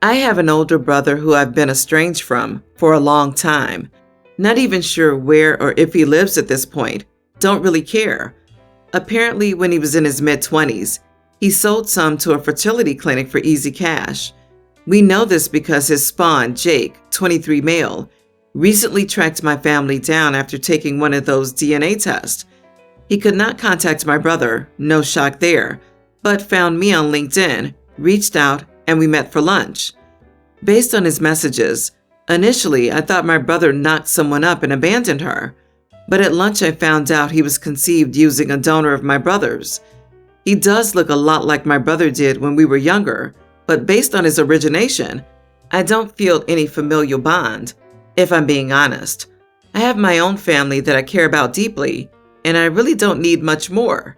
I have an older brother who I've been estranged from for a long time. Not even sure where or if he lives at this point. Don't really care. Apparently, when he was in his mid-20s, he sold some to a fertility clinic for easy cash. We know this because his spawn, Jake, 23 male, recently tracked my family down after taking one of those DNA tests. He could not contact my brother, no shock there, but found me on LinkedIn, reached out, and we met for lunch. Based on his messages, initially I thought my brother knocked someone up and abandoned her, but at lunch I found out he was conceived using a donor of my brother's. He does look a lot like my brother did when we were younger, but based on his origination, I don't feel any familial bond, if I'm being honest. I have my own family that I care about deeply, and I really don't need much more.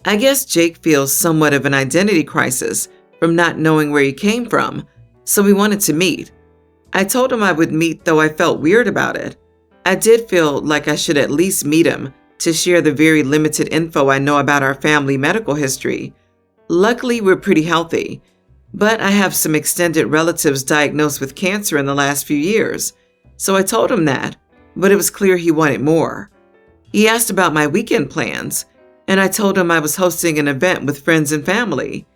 I guess Jake feels somewhat of an identity crisis from not knowing where he came from, so we wanted to meet. I told him I would meet, though I felt weird about it. I did feel like I should at least meet him to share the very limited info I know about our family medical history. Luckily, we're pretty healthy, but I have some extended relatives diagnosed with cancer in the last few years, so I told him that, but it was clear he wanted more. He asked about my weekend plans, and I told him I was hosting an event with friends and family.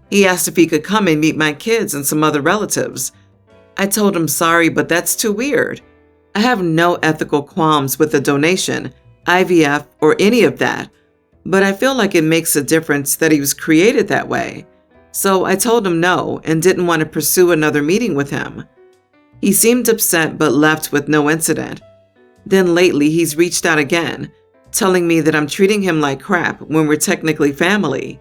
He asked if he could come and meet my kids and some other relatives. I told him sorry, but that's too weird. I have no ethical qualms with a donation, IVF, or any of that, but I feel like it makes a difference that he was created that way. So I told him no and didn't want to pursue another meeting with him. He seemed upset but left with no incident. Then lately he's reached out again, telling me that I'm treating him like crap when we're technically family.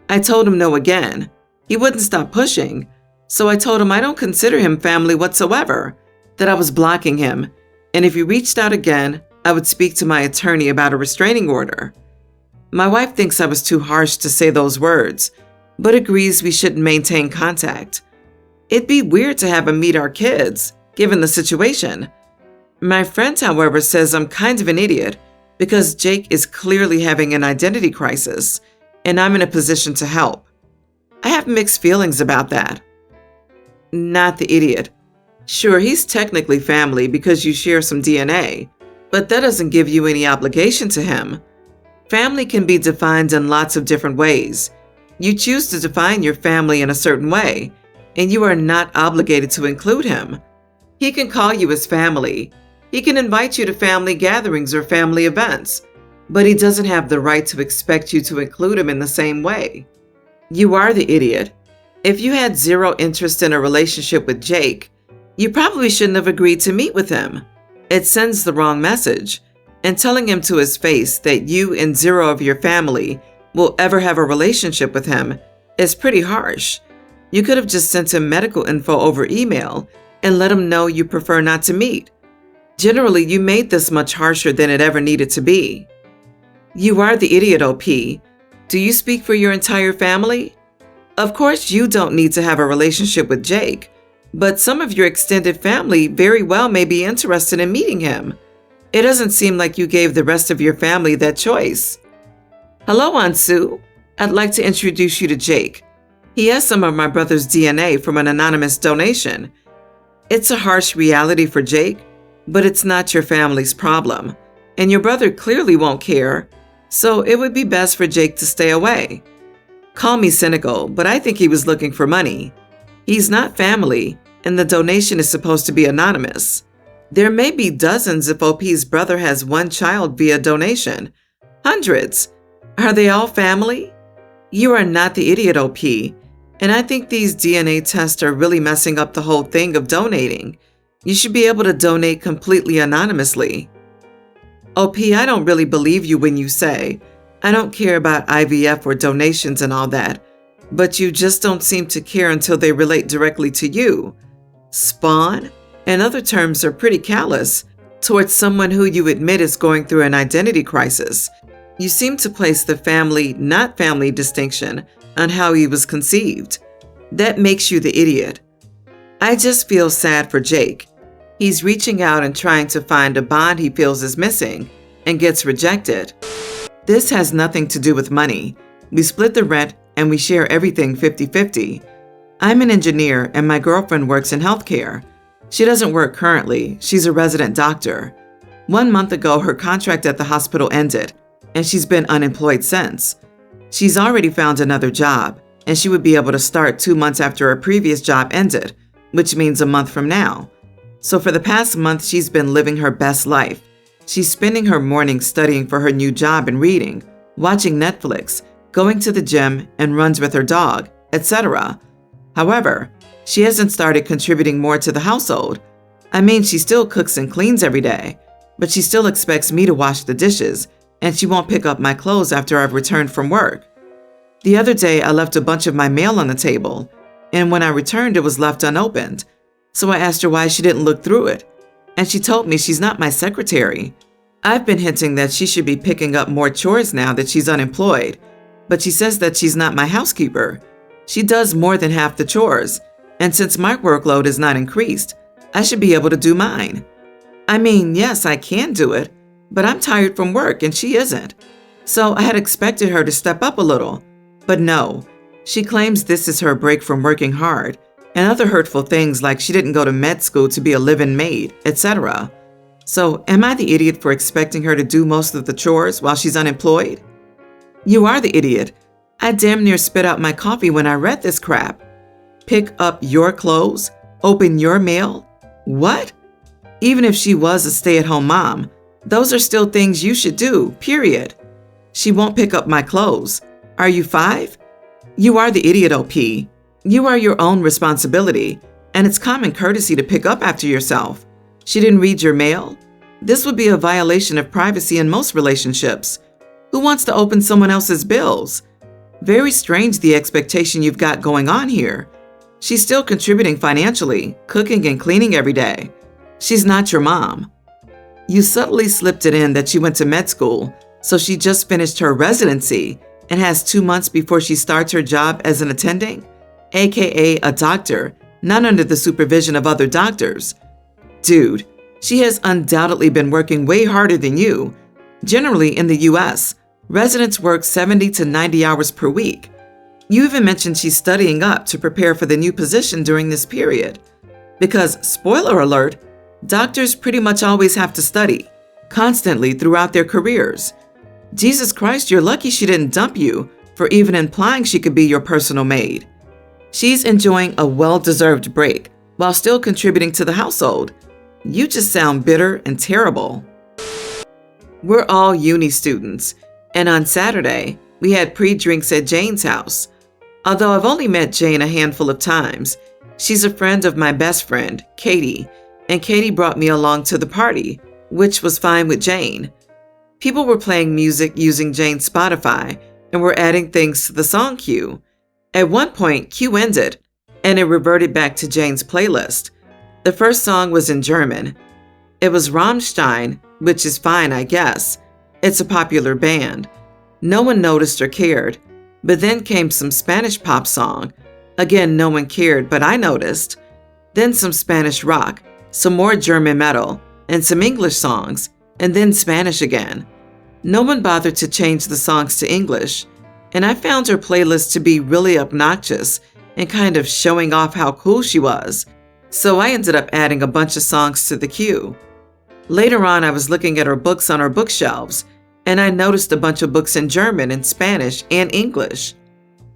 I told him no again. He wouldn't stop pushing, so I told him I don't consider him family whatsoever, that I was blocking him, and if he reached out again, I would speak to my attorney about a restraining order. My wife thinks I was too harsh to say those words, but agrees we shouldn't maintain contact. It'd be weird to have him meet our kids, given the situation. My friend, however, says I'm kind of an idiot because Jake is clearly having an identity crisis, and I'm in a position to help. I have mixed feelings about that. Not the idiot. Sure, he's technically family because you share some DNA, but that doesn't give you any obligation to him. Family can be defined in lots of different ways. You choose to define your family in a certain way, and you are not obligated to include him. He can call you his family. He can invite you to family gatherings or family events, but he doesn't have the right to expect you to include him in the same way. You are the idiot. If you had zero interest in a relationship with Jake, you probably shouldn't have agreed to meet with him. It sends the wrong message, and telling him to his face that you and zero of your family will ever have a relationship with him is pretty harsh. You could have just sent him medical info over email and let him know you prefer not to meet. Generally, you made this much harsher than it ever needed to be. You are the idiot, OP. Do you speak for your entire family? Of course, you don't need to have a relationship with Jake, but some of your extended family very well may be interested in meeting him. It doesn't seem like you gave the rest of your family that choice. Hello, Aunt Sue. I'd like to introduce you to Jake. He has some of my brother's DNA from an anonymous donation. It's a harsh reality for Jake, but it's not your family's problem, and your brother clearly won't care, so it would be best for Jake to stay away. Call me cynical, but I think he was looking for money. He's not family, and the donation is supposed to be anonymous. There may be dozens if OP's brother has one child via donation. Hundreds. Are they all family? You are not the idiot, OP, and I think these DNA tests are really messing up the whole thing of donating. You should be able to donate completely anonymously. OP, I don't really believe you when you say, I don't care about IVF or donations and all that, but you just don't seem to care until they relate directly to you. Spawn and other terms are pretty callous towards someone who you admit is going through an identity crisis. You seem to place the family, not family distinction on how he was conceived. That makes you the idiot. I just feel sad for Jake. He's reaching out and trying to find a bond he feels is missing and gets rejected. This has nothing to do with money. We split the rent and we share everything 50-50. I'm an engineer and my girlfriend works in healthcare. She doesn't work currently. She's a resident doctor. 1 month ago, her contract at the hospital ended, and she's been unemployed since. She's already found another job, and she would be able to start 2 months after her previous job ended, which means a month from now. So for the past month, she's been living her best life. She's spending her mornings studying for her new job and reading, watching Netflix, going to the gym, and runs with her dog, etc. However, she hasn't started contributing more to the household. I mean, she still cooks and cleans every day, but she still expects me to wash the dishes, and she won't pick up my clothes after I've returned from work. The other day, I left a bunch of my mail on the table, and when I returned, it was left unopened. So I asked her why she didn't look through it, and she told me she's not my secretary. I've been hinting that she should be picking up more chores now that she's unemployed, but she says that she's not my housekeeper. She does more than half the chores, and since my workload is not increased, I should be able to do mine. I mean, yes, I can do it, but I'm tired from work and she isn't. So I had expected her to step up a little, but no. She claims this is her break from working hard, and other hurtful things like she didn't go to med school to be a live-in maid, etc. So am I the idiot for expecting her to do most of the chores while she's unemployed? You are the idiot. I damn near spit out my coffee when I read this crap. Pick up your clothes? Open your mail? What? Even if she was a stay-at-home mom, those are still things you should do, period. She won't pick up my clothes. Are you 5? You are the idiot, OP. You are your own responsibility, and it's common courtesy to pick up after yourself. She didn't read your mail? This would be a violation of privacy in most relationships. Who wants to open someone else's bills? Very strange the expectation you've got going on here. She's still contributing financially, cooking and cleaning every day. She's not your mom. You subtly slipped it in that she went to med school, so she just finished her residency and has 2 months before she starts her job as an attending, aka a doctor, not under the supervision of other doctors. Dude, she has undoubtedly been working way harder than you. Generally, in the US, residents work 70 to 90 hours per week. You even mentioned she's studying up to prepare for the new position during this period. Because, spoiler alert, doctors pretty much always have to study, constantly throughout their careers. Jesus Christ, you're lucky she didn't dump you for even implying she could be your personal maid. She's enjoying a well-deserved break while still contributing to the household. You just sound bitter and terrible. We're all uni students, and on Saturday, we had pre-drinks at Jane's house. Although I've only met Jane a handful of times, she's a friend of my best friend, Katie, and Katie brought me along to the party, which was fine with Jane. People were playing music using Jane's Spotify and were adding things to the song queue. At one point, queue ended, and it reverted back to Jane's playlist. The first song was in German. It was Rammstein, which is fine, I guess. It's a popular band. No one noticed or cared. But then came some Spanish pop song. Again, no one cared, but I noticed. Then some Spanish rock, some more German metal, and some English songs, and then Spanish again. No one bothered to change the songs to English, and I found her playlist to be really obnoxious and kind of showing off how cool she was. So I ended up adding a bunch of songs to the queue. Later on, I was looking at her books on her bookshelves, and I noticed a bunch of books in German and Spanish and English.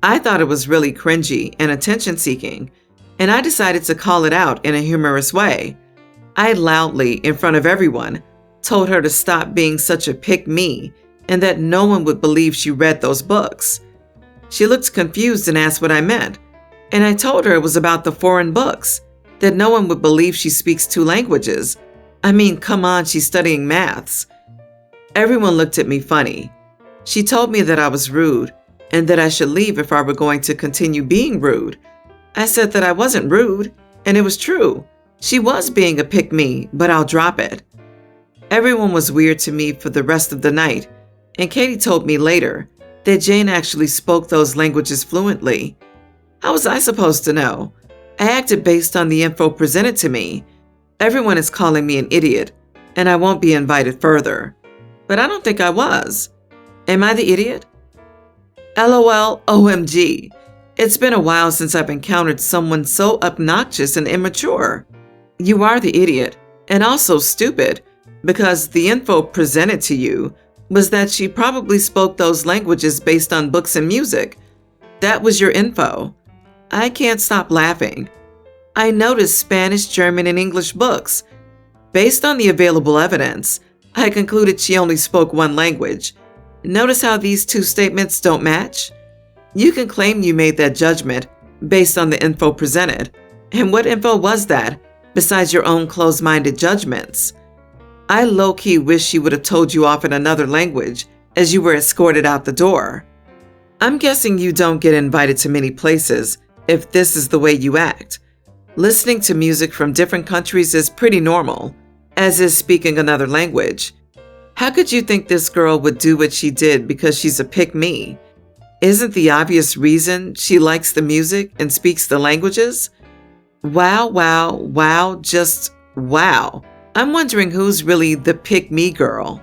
I thought it was really cringy and attention-seeking, and I decided to call it out in a humorous way. I loudly, in front of everyone, told her to stop being such a pick-me and that no one would believe she read those books. She looked confused and asked what I meant, and I told her it was about the foreign books, that no one would believe she speaks 2 languages. I mean, come on, she's studying maths. Everyone looked at me funny. She told me that I was rude and that I should leave if I were going to continue being rude. I said that I wasn't rude, and it was true. She was being a pick-me, but I'll drop it. Everyone was weird to me for the rest of the night, and Katie told me later that Jane actually spoke those languages fluently. How was I supposed to know? I acted based on the info presented to me. Everyone is calling me an idiot, and I won't be invited further. But I don't think I was. Am I the idiot? LOL, OMG. It's been a while since I've encountered someone so obnoxious and immature. You are the idiot, and also stupid, because the info presented to you was that she probably spoke those languages based on books and music. That was your info. I can't stop laughing. I noticed Spanish, German, and English books. Based on the available evidence, I concluded she only spoke one language. Notice how these two statements don't match? You can claim you made that judgment based on the info presented. And what info was that, besides your own closed-minded judgments? I low-key wish she would have told you off in another language as you were escorted out the door. I'm guessing you don't get invited to many places if this is the way you act. Listening to music from different countries is pretty normal, as is speaking another language. How could you think this girl would do what she did because she's a pick-me? Isn't the obvious reason she likes the music and speaks the languages? Wow, wow, wow, just wow. I'm wondering who's really the pick-me girl.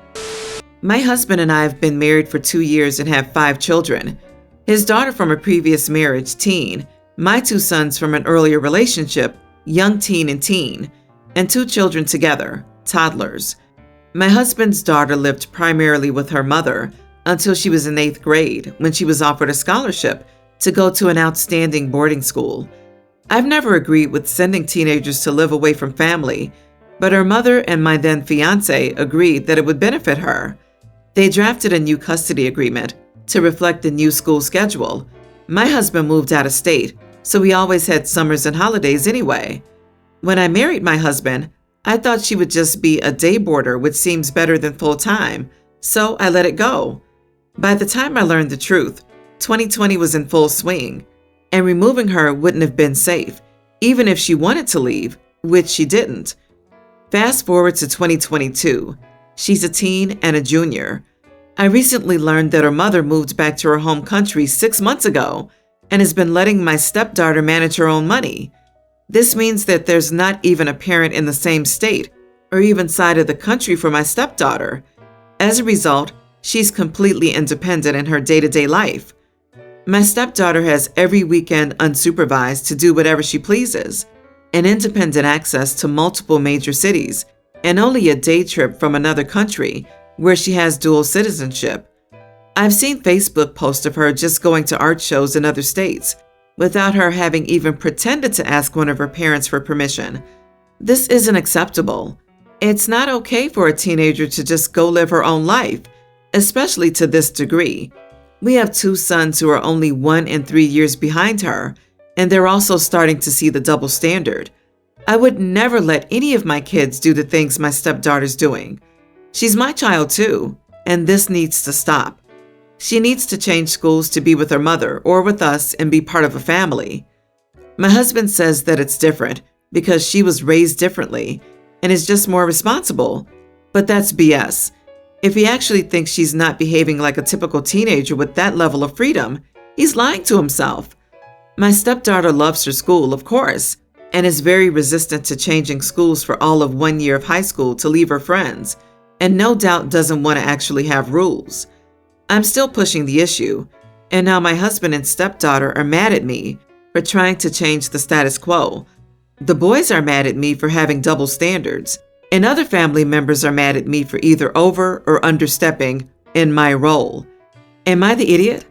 My husband and I have been married for 2 years and have 5 children. His daughter from a previous marriage, teen. My 2 sons from an earlier relationship, young teen and teen. And 2 children together, toddlers. My husband's daughter lived primarily with her mother until she was in 8th grade when she was offered a scholarship to go to an outstanding boarding school. I've never agreed with sending teenagers to live away from family, but her mother and my then fiance agreed that it would benefit her. They drafted a new custody agreement to reflect the new school schedule. My husband moved out of state, so we always had summers and holidays anyway. When I married my husband, I thought she would just be a day boarder, which seems better than full-time, so I let it go. By the time I learned the truth, 2020 was in full swing, and removing her wouldn't have been safe, even if she wanted to leave, which she didn't. Fast forward to 2022. She's a teen and a junior. I recently learned that her mother moved back to her home country 6 months ago and has been letting my stepdaughter manage her own money. This means that there's not even a parent in the same state or even side of the country for my stepdaughter. As a result, she's completely independent in her day-to-day life. My stepdaughter has every weekend unsupervised to do whatever she pleases, and independent access to multiple major cities, and only a day trip from another country where she has dual citizenship. I've seen Facebook posts of her just going to art shows in other states without her having even pretended to ask one of her parents for permission. This isn't acceptable. It's not okay for a teenager to just go live her own life, especially to this degree. We have 2 sons who are only 1 and 3 years behind her, and they're also starting to see the double standard. I would never let any of my kids do the things my stepdaughter's doing. She's my child too, and this needs to stop. She needs to change schools to be with her mother or with us and be part of a family. My husband says that it's different because she was raised differently and is just more responsible, but that's BS. If he actually thinks she's not behaving like a typical teenager with that level of freedom, he's lying to himself. My stepdaughter loves her school, of course, and is very resistant to changing schools for all of 1 year of high school to leave her friends, and no doubt doesn't want to actually have rules. I'm still pushing the issue, and now my husband and stepdaughter are mad at me for trying to change the status quo. The boys are mad at me for having double standards, and other family members are mad at me for either over or understepping in my role. Am I the idiot?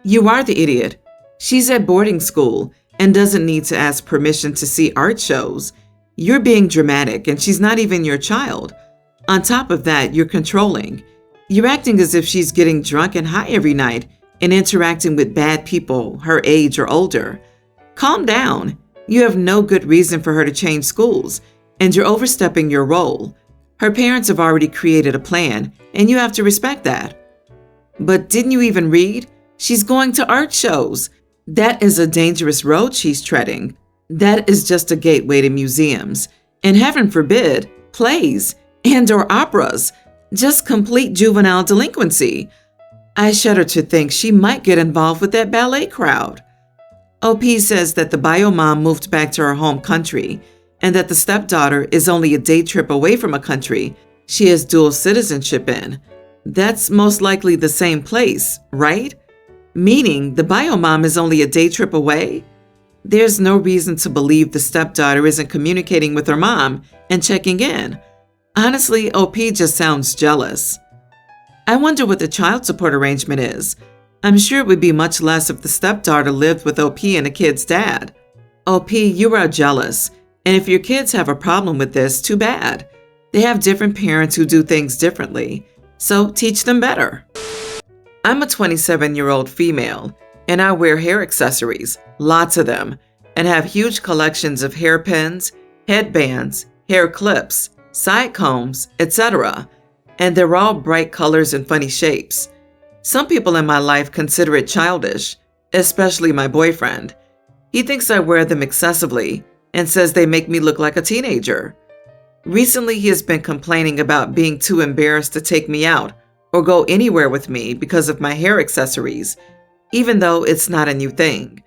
You are the idiot. She's at boarding school and doesn't need to ask permission to see art shows. You're being dramatic, and she's not even your child. On top of that, you're controlling. You're acting as if she's getting drunk and high every night and interacting with bad people her age or older. Calm down. You have no good reason for her to change schools, and you're overstepping your role. Her parents have already created a plan, and you have to respect that. But didn't you even read? She's going to art shows. That is a dangerous road she's treading. That is just a gateway to museums, and heaven forbid, plays and/or operas. Just complete juvenile delinquency. I shudder to think she might get involved with that ballet crowd. OP says that the bio mom moved back to her home country and that the stepdaughter is only a day trip away from a country she has dual citizenship in. That's most likely the same place, right? Meaning the bio mom is only a day trip away? There's no reason to believe the stepdaughter isn't communicating with her mom and checking in. Honestly, OP just sounds jealous. I wonder what the child support arrangement is. I'm sure it would be much less if the stepdaughter lived with OP and a kid's dad. OP, you are jealous, and if your kids have a problem with this, too bad. They have different parents who do things differently, so teach them better. I'm a 27-year-old female, and I wear hair accessories, lots of them, and have huge collections of hairpins, headbands, hair clips, side combs, etc. And they're all bright colors and funny shapes. Some people in my life consider it childish, especially my boyfriend. He thinks I wear them excessively and says they make me look like a teenager. Recently, he has been complaining about being too embarrassed to take me out or go anywhere with me because of my hair accessories, even though it's not a new thing.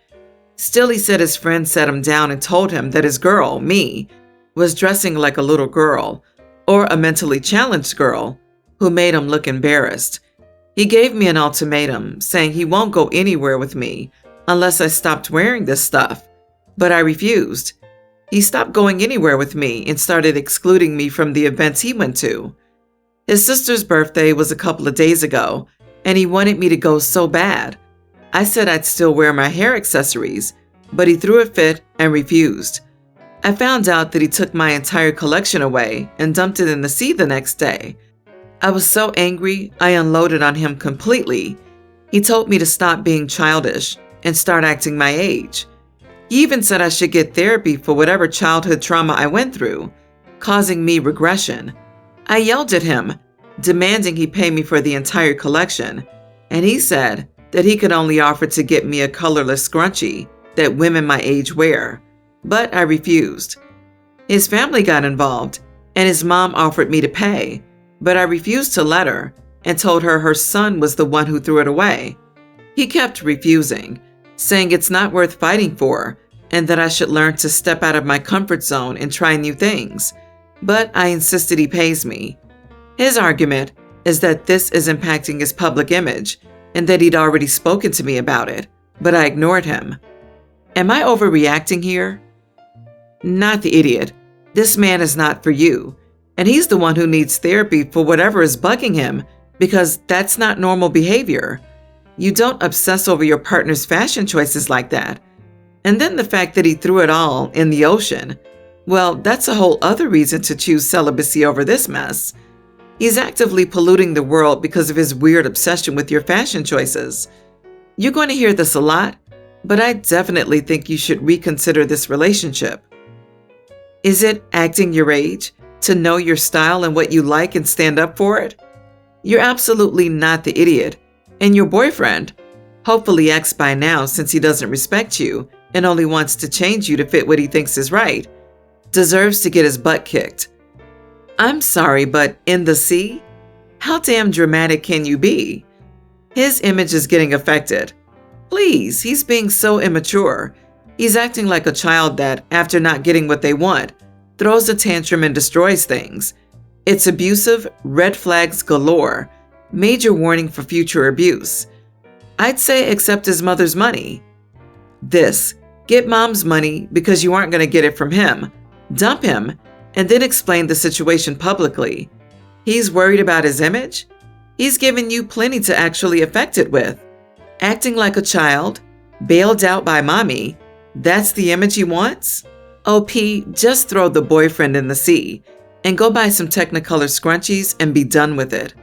Still, he said his friend sat him down and told him that his girl, me, was dressing like a little girl or a mentally challenged girl who made him look embarrassed. He gave me an ultimatum, saying he won't go anywhere with me unless I stopped wearing this stuff, but I refused. He stopped going anywhere with me and started excluding me from the events he went to. His sister's birthday was a couple of days ago, and he wanted me to go so bad. I said I'd still wear my hair accessories, but he threw a fit and refused. I found out that he took my entire collection away and dumped it in the sea the next day. I was so angry, I unloaded on him completely. He told me to stop being childish and start acting my age. He even said I should get therapy for whatever childhood trauma I went through, causing me regression. I yelled at him, demanding he pay me for the entire collection, and he said that he could only offer to get me a colorless scrunchie that women my age wear, but I refused. His family got involved, and his mom offered me to pay, but I refused to let her and told her her son was the one who threw it away. He kept refusing, saying it's not worth fighting for and that I should learn to step out of my comfort zone and try new things, but I insisted he pays me. His argument is that this is impacting his public image and that he'd already spoken to me about it, but I ignored him. Am I overreacting here? Not the idiot. This man is not for you, and he's the one who needs therapy for whatever is bugging him, because that's not normal behavior. You don't obsess over your partner's fashion choices like that. And then the fact that he threw it all in the ocean, well, that's a whole other reason to choose celibacy over this mess. He's actively polluting the world because of his weird obsession with your fashion choices. You're going to hear this a lot, but I definitely think you should reconsider this relationship. Is it acting your age to know your style and what you like and stand up for it? You're absolutely not the idiot, and your boyfriend, hopefully ex by now since he doesn't respect you and only wants to change you to fit what he thinks is right, deserves to get his butt kicked. I'm sorry, but in the sea? How damn dramatic can you be? His image is getting affected. Please, he's being so immature. He's acting like a child that, after not getting what they want, throws a tantrum and destroys things. It's abusive, red flags galore, major warning for future abuse. I'd say accept his mother's money. Get mom's money because you aren't going to get it from him. Dump him, and then explain the situation publicly. He's worried about his image? He's given you plenty to actually affect it with. Acting like a child, bailed out by mommy, that's the image he wants? OP, just throw the boyfriend in the sea and go buy some Technicolor scrunchies and be done with it.